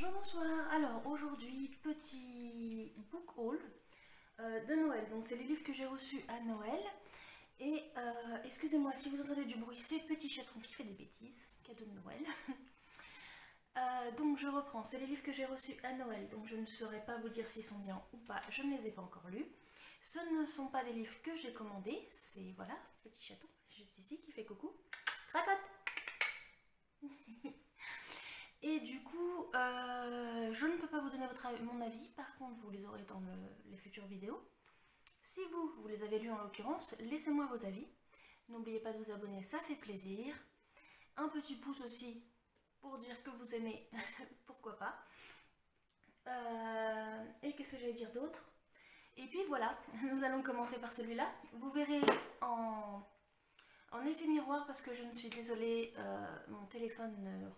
Bonjour, bonsoir. Alors aujourd'hui, petit book haul de Noël. Donc c'est les livres que j'ai reçus à Noël. Et excusez-moi si vous entendez du bruit, c'est Petit Chaton qui fait des bêtises. Cadeau de Noël. Donc je reprends, c'est les livres que j'ai reçus à Noël. Donc je ne saurais pas vous dire s'ils sont bien ou pas, je ne les ai pas encore lus. Ce ne sont pas des livres que j'ai commandés. C'est voilà, Petit Chaton, juste ici, qui fait coucou. Patate. Et du coup, je ne peux pas vous donner mon avis, par contre vous les aurez dans les futures vidéos. Si vous les avez lus en l'occurrence, laissez-moi vos avis. N'oubliez pas de vous abonner, ça fait plaisir. Un petit pouce aussi pour dire que vous aimez, pourquoi pas. Et qu'est-ce que j'allais dire d'autre? Et puis voilà, nous allons commencer par celui-là. Vous verrez en effet miroir parce que je ne suis désolée, mon téléphone ne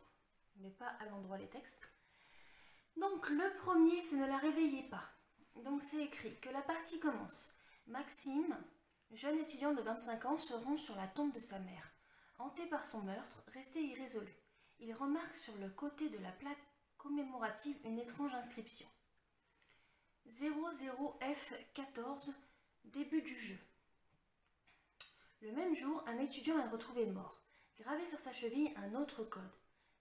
met pas à l'endroit les textes. Donc le premier, c'est ne la réveillez pas. Donc c'est écrit que la partie commence. Maxime, jeune étudiant de 25 ans, se rend sur la tombe de sa mère. Hanté par son meurtre, resté irrésolu. Il remarque sur le côté de la plaque commémorative une étrange inscription. 00F14, début du jeu. Le même jour, un étudiant est retrouvé mort. Gravé sur sa cheville un autre code.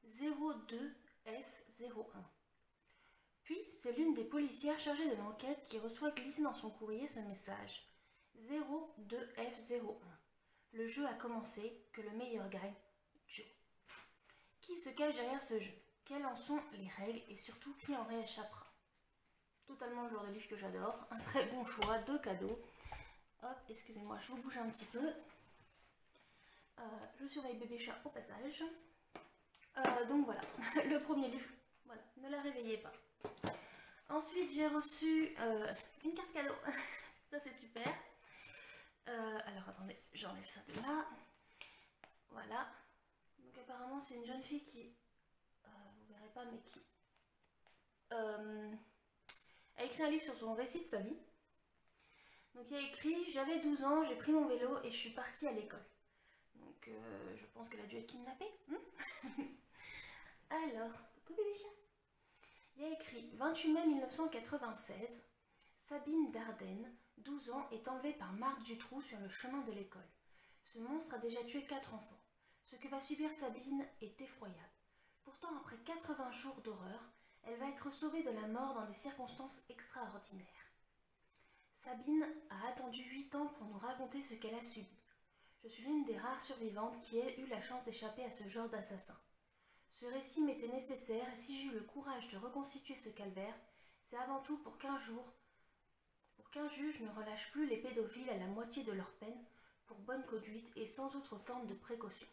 02F01. Puis, c'est l'une des policières chargées de l'enquête qui reçoit glissé dans son courrier ce message. 02F01. Le jeu a commencé, que le meilleur gagne, Joe. Qui se cache derrière ce jeu? Quelles en sont les règles et surtout qui en rééchappera? Totalement le genre de livre que j'adore. Un très bon choix de cadeaux. Hop, excusez-moi, je vous bouge un petit peu. Je surveille bébé chat au passage. Donc voilà, le premier livre, voilà, ne la réveillez pas. Ensuite, j'ai reçu une carte cadeau, ça c'est super. Alors attendez, j'enlève ça de là. Voilà, donc apparemment c'est une jeune fille qui, vous verrez pas, mais qui a écrit un livre sur son récit de sa vie. Donc il y a écrit: j'avais 12 ans, j'ai pris mon vélo et je suis partie à l'école. Donc je pense qu'elle a dû être kidnappée. Alors, coucou bébé chat. Il y a écrit 28 mai 1996. Sabine Dardenne, 12 ans, est enlevée par Marc Dutroux sur le chemin de l'école. Ce monstre a déjà tué 4 enfants. Ce que va subir Sabine est effroyable. Pourtant, après 80 jours d'horreur, elle va être sauvée de la mort dans des circonstances extraordinaires. Sabine a attendu 8 ans pour nous raconter ce qu'elle a subi. Je suis l'une des rares survivantes qui ait eu la chance d'échapper à ce genre d'assassin. Ce récit m'était nécessaire et si j'ai eu le courage de reconstituer ce calvaire, c'est avant tout pour qu'un juge ne relâche plus les pédophiles à la moitié de leur peine pour bonne conduite et sans autre forme de précaution.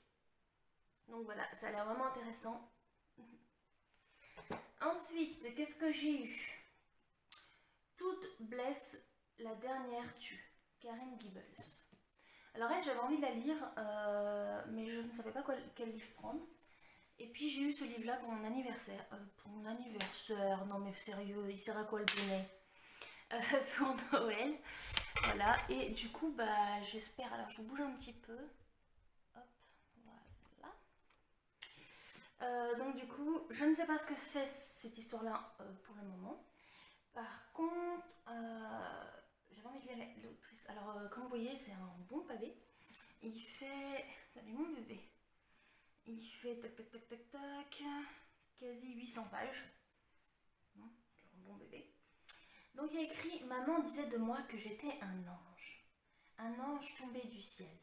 Donc voilà, ça a l'air vraiment intéressant. Ensuite, qu'est-ce que j'ai eu? Toute blesse, la dernière tue. Karen Gibbles. Alors elle, j'avais envie de la lire, mais je ne savais pas quel livre prendre. Et puis j'ai eu ce livre-là pour mon anniversaire. Non mais sérieux, il sert à quoi le bonnet? Pour Noël. Voilà, et du coup, bah j'espère, alors je vous bouge un petit peu. Hop, voilà. Donc du coup, je ne sais pas ce que c'est cette histoire-là pour le moment. Par contre, j'avais envie de lire l'autrice. Alors, comme vous voyez, c'est un bon pavé. Il fait... Salut mon bébé. Il fait tac tac tac tac tac, quasi 800 pages. Un bon bébé. Donc il y a écrit: maman disait de moi que j'étais un ange tombé du ciel.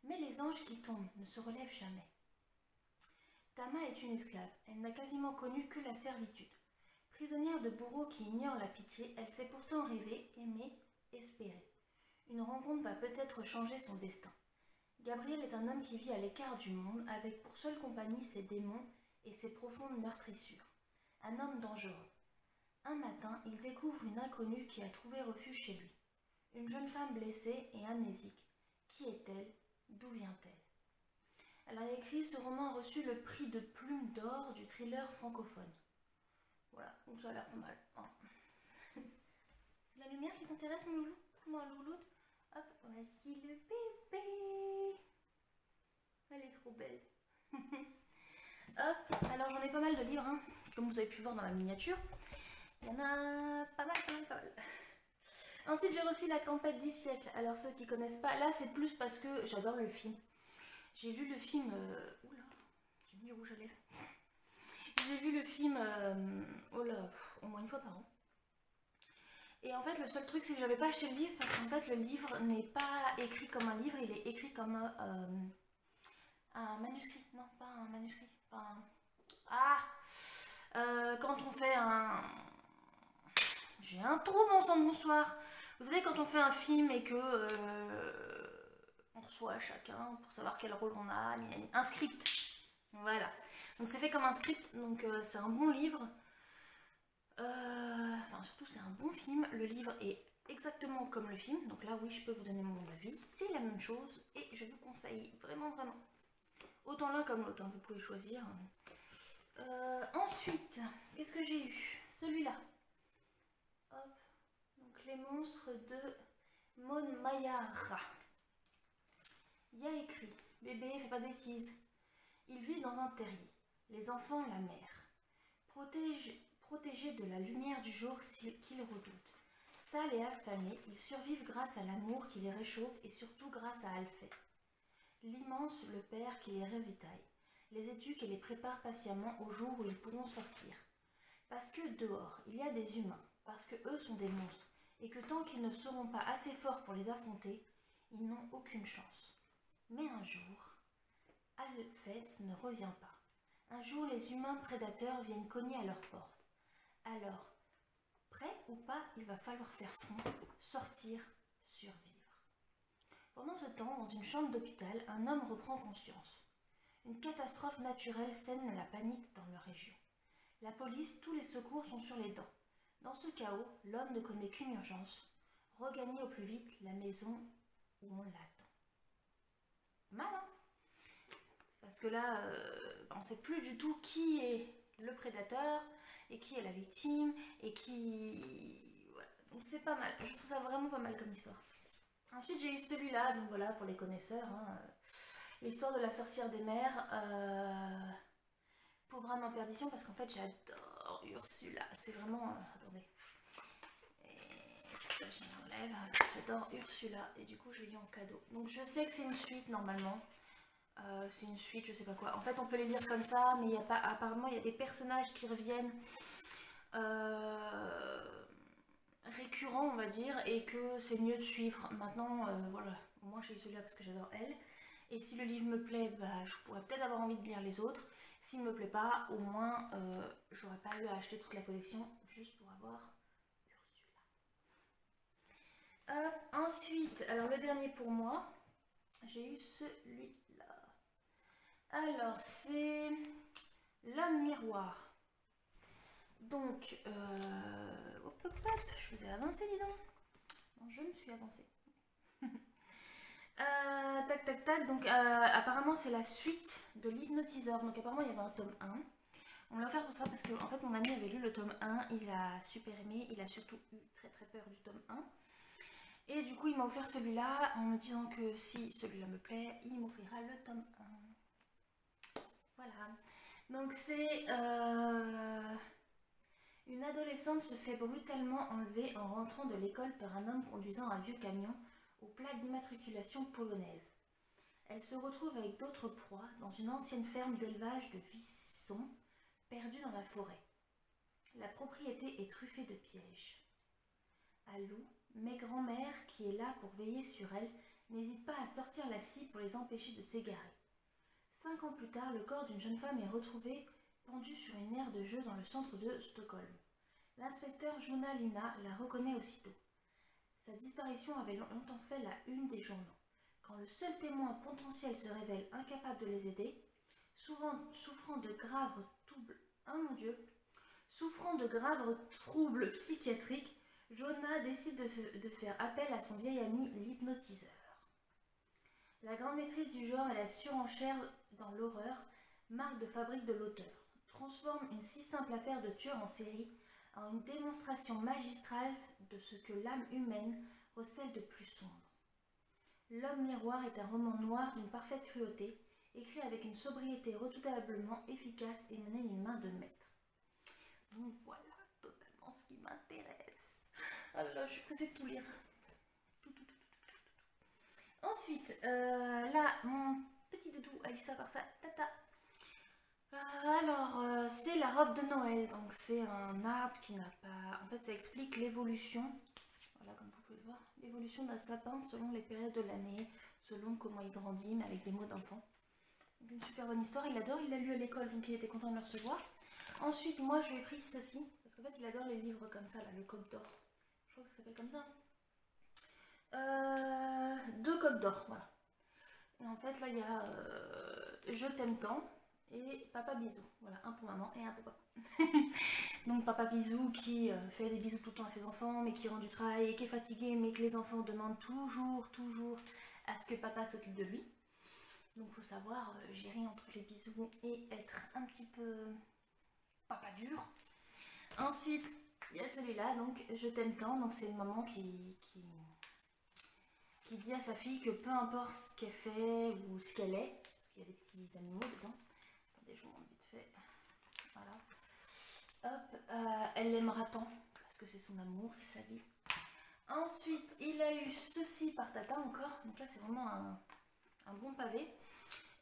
Mais les anges qui tombent ne se relèvent jamais. Tama est une esclave. Elle n'a quasiment connu que la servitude. Prisonnière de bourreaux qui ignorent la pitié, elle s'est pourtant rêvée, aimée, espérée. Une rencontre va peut-être changer son destin. Gabriel est un homme qui vit à l'écart du monde, avec pour seule compagnie ses démons et ses profondes meurtrissures. Un homme dangereux. Un matin, il découvre une inconnue qui a trouvé refuge chez lui. Une jeune femme blessée et amnésique. Qui est-elle? D'où vient-elle? Elle a écrit: ce roman a reçu le prix de Plume d'Or du thriller francophone. Voilà, donc ça a l'air pas mal. Hein. La lumière qui t'intéresse, mon loulou? Mon loulou? Hop, voici le bébé. Elle est trop belle. Hop, alors j'en ai pas mal de livres, hein. comme vous avez pu voir dans la miniature. Il y en a pas mal, pas mal, pas mal. Ensuite, j'ai reçu La Tempête du siècle. Alors, ceux qui connaissent pas, là, c'est plus parce que j'adore le film. J'ai vu le film... Oula, j'ai mis du rouge à lèvres. J'ai vu le film oh là, au moins une fois par an. Et en fait, le seul truc, c'est que j'avais pas acheté le livre parce qu'en fait, le livre n'est pas écrit comme un livre, il est écrit comme un manuscrit. Non, pas un manuscrit. Quand on fait un... J'ai un trou, bon sang de bonsoir. Vous savez, quand on fait un film et que on reçoit chacun pour savoir quel rôle on a, un script. Voilà. Donc c'est fait comme un script, donc c'est un bon livre. Enfin, surtout, c'est un bon film. Le livre est exactement comme le film. Donc là, oui, je peux vous donner mon avis. C'est la même chose et je vous conseille vraiment, vraiment. Autant l'un comme l'autre, hein, vous pouvez choisir. Ensuite, qu'est-ce que j'ai eu? Celui-là. Hop. Donc les monstres de Mon Mayara. Il y a écrit: bébé, fais pas de bêtises. Ils vivent dans un terrier. Les enfants, la mère. Protégés de la lumière du jour qu'ils redoutent. Sales et affamés, ils survivent grâce à l'amour qui les réchauffe et surtout grâce à Alphée, l'immense, le père qui les ravitaille, les éduque et les prépare patiemment au jour où ils pourront sortir. Parce que dehors, il y a des humains, parce que eux sont des monstres, et que tant qu'ils ne seront pas assez forts pour les affronter, ils n'ont aucune chance. Mais un jour, Alphès ne revient pas. Un jour, les humains prédateurs viennent cogner à leur porte. Alors, prêt ou pas, il va falloir faire front, sortir, survivre. Pendant ce temps, dans une chambre d'hôpital, un homme reprend conscience. Une catastrophe naturelle sème la panique dans leur région. La police, tous les secours sont sur les dents. Dans ce chaos, l'homme ne connaît qu'une urgence: regagner au plus vite la maison où on l'attend. Mal, hein? Parce que là, on ne sait plus du tout qui est le prédateur et qui est la victime et qui... Voilà. Donc c'est pas mal, je trouve ça vraiment pas mal comme histoire. Ensuite j'ai eu celui-là, donc voilà, pour les connaisseurs, hein, l'histoire de la sorcière des mers, Pauvre âme en perdition, parce qu'en fait j'adore Ursula, c'est vraiment... attendez, et ça je l'enlève, j'adore Ursula et du coup je l'ai eu en cadeau. Donc je sais que c'est une suite normalement. C'est une suite, je sais pas quoi. En fait, on peut les lire comme ça, mais il y a pas. Apparemment, il y a des personnages qui reviennent récurrents, on va dire, et que c'est mieux de suivre. Maintenant, voilà. Moi, j'ai eu celui-là parce que j'adore elle. Et si le livre me plaît, bah, je pourrais peut-être avoir envie de lire les autres. S'il me plaît pas, au moins, j'aurais pas eu à acheter toute la collection juste pour avoir Ursula. Ensuite, alors le dernier pour moi, j'ai eu celui-là. Alors, c'est L'homme miroir. Donc, hop, hop, hop, je vous ai avancé, dis donc. Non, je me suis avancée. Tac, tac, tac. Donc, apparemment, c'est la suite de l'hypnotiseur. Donc, apparemment, il y avait un tome 1. On l'a offert pour ça parce que, en fait, mon ami avait lu le tome 1. Il a super aimé. Il a surtout eu très, très peur du tome 1. Et du coup, il m'a offert celui-là en me disant que si celui-là me plaît, il m'offrira le tome 1. Voilà. Donc c'est une adolescente se fait brutalement enlever en rentrant de l'école par un homme conduisant un vieux camion aux plaques d'immatriculation polonaise. Elle se retrouve avec d'autres proies dans une ancienne ferme d'élevage de vissons perdue dans la forêt. La propriété est truffée de pièges. Alou, mes grands-mères, qui est là pour veiller sur elle, n'hésite pas à sortir la scie pour les empêcher de s'égarer. 5 ans plus tard, le corps d'une jeune femme est retrouvé pendu sur une aire de jeu dans le centre de Stockholm. L'inspecteur Jona Lina la reconnaît aussitôt. Sa disparition avait longtemps fait la une des journaux. Quand le seul témoin potentiel se révèle incapable de les aider, souffrant de graves troubles psychiatriques, Jona décide de faire appel à son vieil ami l'hypnotiseur. La grande maîtrise du genre et la surenchère dans l'horreur, marque de fabrique de l'auteur, transforme une si simple affaire de tueur en série en une démonstration magistrale de ce que l'âme humaine recèle de plus sombre. L'homme miroir est un roman noir d'une parfaite cruauté, écrit avec une sobriété redoutablement efficace et mené d'une main de maître. Donc voilà, totalement ce qui m'intéresse. Alors je suis pressée de tout lire. Ensuite, là, mon petit doudou a eu ça par sa tata. C'est la robe de Noël. Donc c'est un arbre qui n'a pas... En fait, ça explique l'évolution. Voilà, comme vous pouvez le voir. L'évolution d'un sapin selon les périodes de l'année, selon comment il grandit, mais avec des mots d'enfant. Une super bonne histoire, il adore, il l'a lu à l'école, donc il était content de le recevoir. Ensuite, moi, je lui ai pris ceci, parce qu'en fait, il adore les livres comme ça, là, le Coq d'or. Je crois que ça s'appelle comme ça. 2 coques d'or, voilà. Et en fait, là, il y a Je t'aime tant et Papa Bisou. Voilà, un pour maman et un pour papa. Donc, Papa Bisou qui fait des bisous tout le temps à ses enfants, mais qui rend du travail et qui est fatigué, mais que les enfants demandent toujours à ce que papa s'occupe de lui. Donc, il faut savoir gérer entre les bisous et être un petit peu papa dur. Ensuite, il y a celui-là, donc Je t'aime tant. Donc, c'est une maman qui dit à sa fille que peu importe ce qu'elle fait ou ce qu'elle est, parce qu'il y a des petits animaux dedans. Attendez, je vous montre vite fait. Voilà. Hop, elle l'aimera tant, parce que c'est son amour, c'est sa vie. Ensuite, il a eu ceci par tata encore. Donc là, c'est vraiment un bon pavé.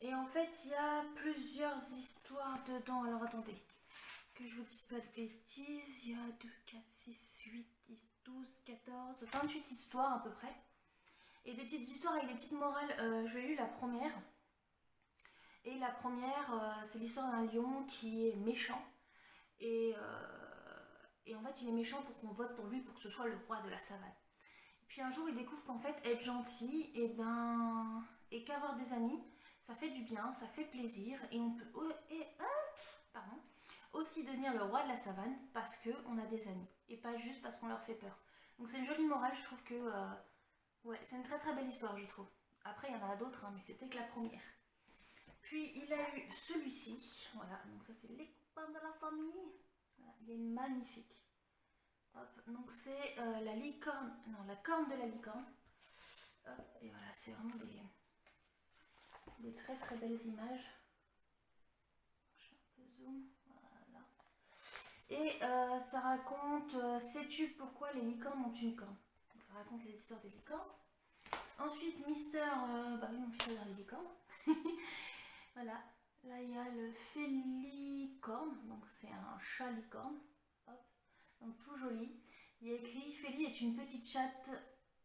Et en fait, il y a plusieurs histoires dedans. Alors attendez, que je vous dise pas de bêtises. Il y a 2, 4, 6, 8, 10, 12, 14, 28 histoires à peu près. Et des petites histoires avec des petites morales. Je l'ai lu la première. Et la première, c'est l'histoire d'un lion qui est méchant. Et en fait, il est méchant pour qu'on vote pour lui, pour que ce soit le roi de la savane. Puis un jour, il découvre qu'en fait, être gentil, et qu'avoir des amis, ça fait du bien, ça fait plaisir. Et on peut aussi devenir le roi de la savane parce qu'on a des amis. Et pas juste parce qu'on leur fait peur. Donc c'est une jolie morale, je trouve que... ouais, c'est une très belle histoire, je trouve. Après, il y en a d'autres, hein, mais c'était que la première. Puis, il a eu celui-ci. Voilà, donc ça, c'est les copains de la famille. Voilà, il est magnifique. Hop, donc c'est la licorne. Non, la corne de la licorne. Hop, et voilà, c'est vraiment des très belles images. Je fais un peu zoom. Voilà. Et ça raconte... sais-tu pourquoi les licornes ont une corne? Donc, ça raconte les histoires des licornes. Ensuite, Mister... bah oui, mon fils adore les licornes. Voilà, là il y a le Félicorne, donc c'est un chat licorne. Hop. Donc tout joli. Il y a écrit: Félie est une petite chatte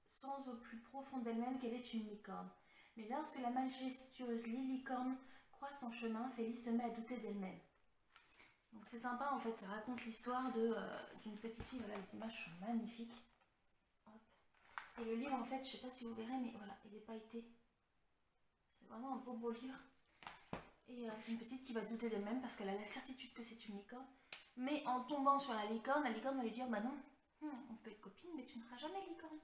sans au plus profond d'elle-même qu'elle est une licorne. Mais lorsque la majestueuse licorne croise son chemin, Félie se met à douter d'elle-même. Donc c'est sympa en fait, ça raconte l'histoire d'une petite fille. Voilà, les images sont magnifiques. Hop. Et le livre en fait, je sais pas si vous verrez, mais voilà, il est pailleté. C'est vraiment un beau livre. Et c'est une petite qui va douter d'elle-même parce qu'elle a la certitude que c'est une licorne. Mais en tombant sur la licorne va lui dire: bah non, on peut être copine, mais tu ne seras jamais licorne.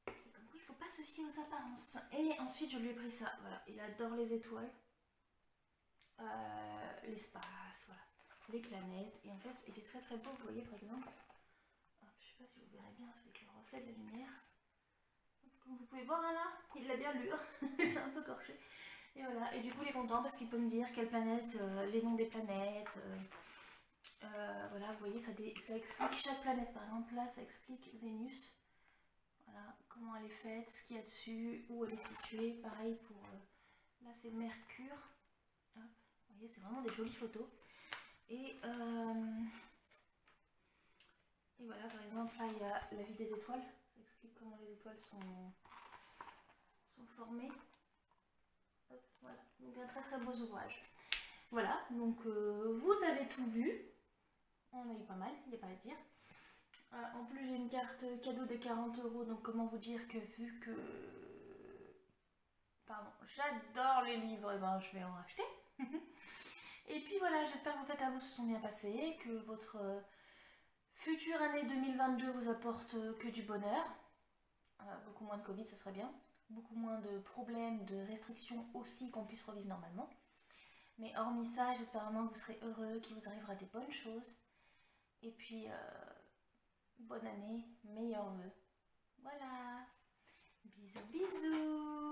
Et comme quoi, il ne faut pas se fier aux apparences. Et ensuite, je lui ai pris ça. Voilà, il adore les étoiles, l'espace, voilà, les planètes. Et en fait, il est très beau. Vous voyez, par exemple, hop, je ne sais pas si vous verrez bien avec le reflet de la lumière. Comme vous pouvez voir là, il l'a bien lu. C'est un peu corché. Et voilà, et du coup il est content parce qu'il peut me dire quelle planète, les noms des planètes. Voilà, vous voyez, ça explique chaque planète. Par exemple là, ça explique Vénus. Voilà, comment elle est faite, ce qu'il y a dessus, où elle est située. Pareil pour... là c'est Mercure. Hop, vous voyez, c'est vraiment des jolies photos. Et voilà, par exemple là il y a la vie des étoiles. Ça explique comment les étoiles sont formées. Hop, voilà, donc un très beau ouvrage. Voilà, donc vous avez tout vu. On a eu pas mal, il n'y a pas à dire. En plus j'ai une carte cadeau de 40 €, donc comment vous dire que vu que... Pardon, j'adore les livres, et ben je vais en racheter. Et puis voilà, j'espère que vos fêtes à vous se sont bien passées, que votre future année 2022 vous apporte que du bonheur. Beaucoup moins de Covid, ce serait bien. Beaucoup moins de problèmes, de restrictions aussi, qu'on puisse revivre normalement. Mais hormis ça, j'espère vraiment que vous serez heureux, qu'il vous arrivera des bonnes choses. Et puis, bonne année, meilleurs vœux. Voilà. Bisous, bisous.